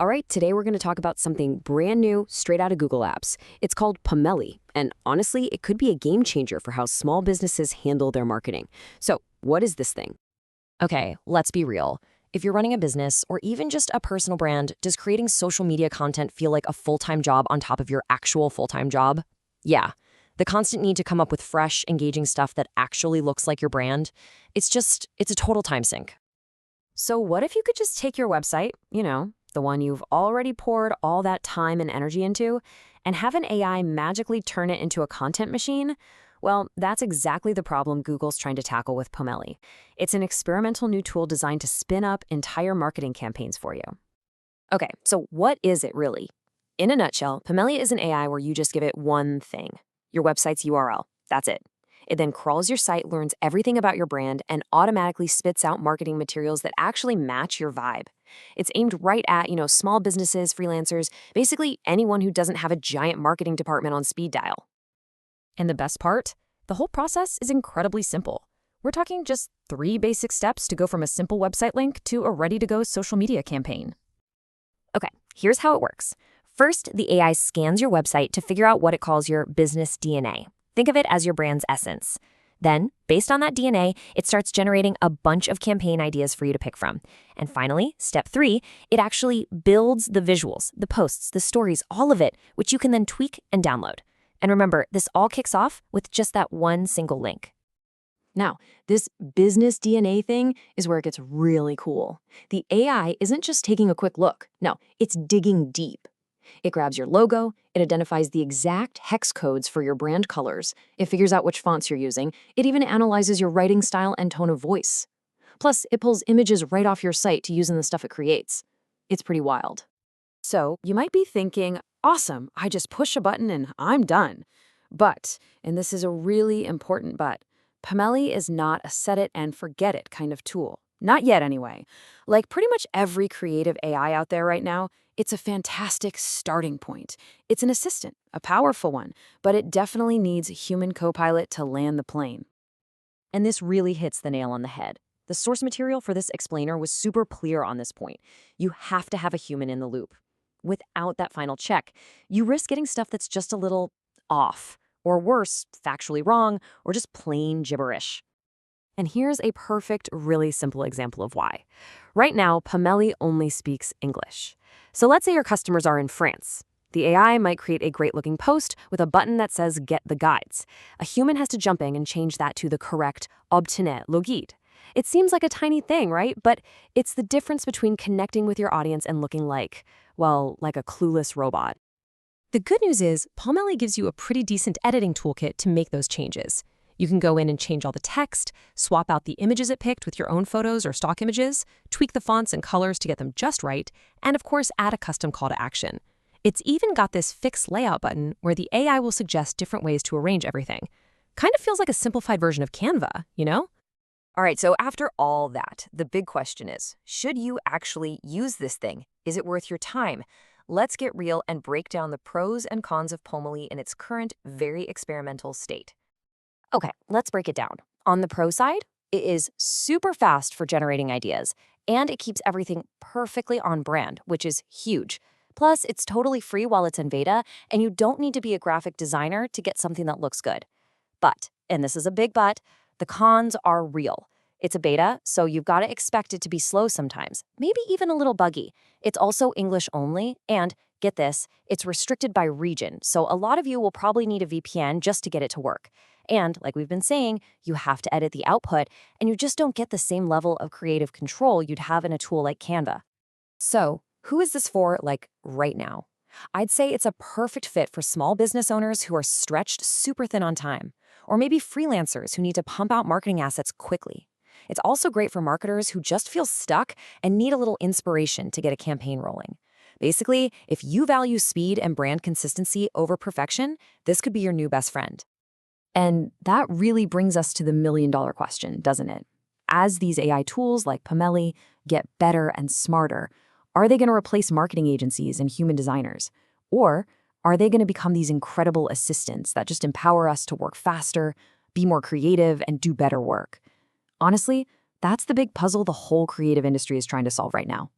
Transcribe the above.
All right, today we're going to talk about something brand new, straight out of Google Apps. It's called Pomelli, and honestly, it could be a game changer for how small businesses handle their marketing. So, what is this thing? Okay, let's be real. If you're running a business or even just a personal brand, does creating social media content feel like a full-time job on top of your actual full-time job? Yeah. The constant need to come up with fresh, engaging stuff that actually looks like your brand, it's a total time sink. So, what if you could just take your website, the one you've already poured all that time and energy into, and have an AI magically turn it into a content machine? Well, that's exactly the problem Google's trying to tackle with Pomelli. It's an experimental new tool designed to spin up entire marketing campaigns for you. Okay, so what is it really? In a nutshell, Pomelli is an AI where you just give it one thing, your website's URL. That's it. It then crawls your site, learns everything about your brand, and automatically spits out marketing materials that actually match your vibe. It's aimed right at, small businesses, freelancers, basically anyone who doesn't have a giant marketing department on speed dial. And the best part? The whole process is incredibly simple. We're talking just 3 basic steps to go from a simple website link to a ready-to-go social media campaign. Okay, here's how it works. First, the AI scans your website to figure out what it calls your business DNA. Think of it as your brand's essence. Then, based on that DNA, it starts generating a bunch of campaign ideas for you to pick from. And finally, step 3, it actually builds the visuals, the posts, the stories, all of it, which you can then tweak and download. And remember, this all kicks off with just that one single link. Now, this business DNA thing is where it gets really cool. The AI isn't just taking a quick look. No, it's digging deep. It grabs your logo, it identifies the exact hex codes for your brand colors, it figures out which fonts you're using, it even analyzes your writing style and tone of voice. Plus, it pulls images right off your site to use in the stuff it creates. It's pretty wild. So, you might be thinking, awesome, I just push a button and I'm done. But, and this is a really important but, Pomelli is not a set it and forget it kind of tool. Not yet, anyway. Like pretty much every creative AI out there right now, it's a fantastic starting point. It's an assistant, a powerful one, but it definitely needs a human co-pilot to land the plane. And this really hits the nail on the head. The source material for this explainer was super clear on this point. You have to have a human in the loop. Without that final check, you risk getting stuff that's just a little off, or worse, factually wrong, or just plain gibberish. And here's a perfect, really simple example of why. Right now, Pomelli only speaks English. So let's say your customers are in France. The AI might create a great-looking post with a button that says Get the Guides. A human has to jump in and change that to the correct Obtenez le guide. It seems like a tiny thing, right? But it's the difference between connecting with your audience and looking like a clueless robot. The good news is, Pomelli gives you a pretty decent editing toolkit to make those changes. You can go in and change all the text, swap out the images it picked with your own photos or stock images, tweak the fonts and colors to get them just right, and of course add a custom call to action. It's even got this Fix Layout button where the AI will suggest different ways to arrange everything. Kind of feels like a simplified version of Canva, you know? All right, so after all that, the big question is, should you actually use this thing? Is it worth your time? Let's get real and break down the pros and cons of Pomelli in its current, very experimental state. Okay, let's break it down. On the pro side, it is super fast for generating ideas, and it keeps everything perfectly on brand, which is huge. Plus, it's totally free while it's in beta, and you don't need to be a graphic designer to get something that looks good. But, and this is a big but, the cons are real. It's a beta, so you've got to expect it to be slow sometimes, maybe even a little buggy. It's also English only, and get this, it's restricted by region, so a lot of you will probably need a VPN just to get it to work. And, like we've been saying, you have to edit the output, and you just don't get the same level of creative control you'd have in a tool like Canva. So, who is this for, right now? I'd say it's a perfect fit for small business owners who are stretched super thin on time, or maybe freelancers who need to pump out marketing assets quickly. It's also great for marketers who just feel stuck and need a little inspiration to get a campaign rolling. Basically, if you value speed and brand consistency over perfection, this could be your new best friend. And that really brings us to the million-dollar question, doesn't it? As these AI tools like Pomelli get better and smarter, are they going to replace marketing agencies and human designers? Or are they going to become these incredible assistants that just empower us to work faster, be more creative, and do better work? Honestly, that's the big puzzle the whole creative industry is trying to solve right now.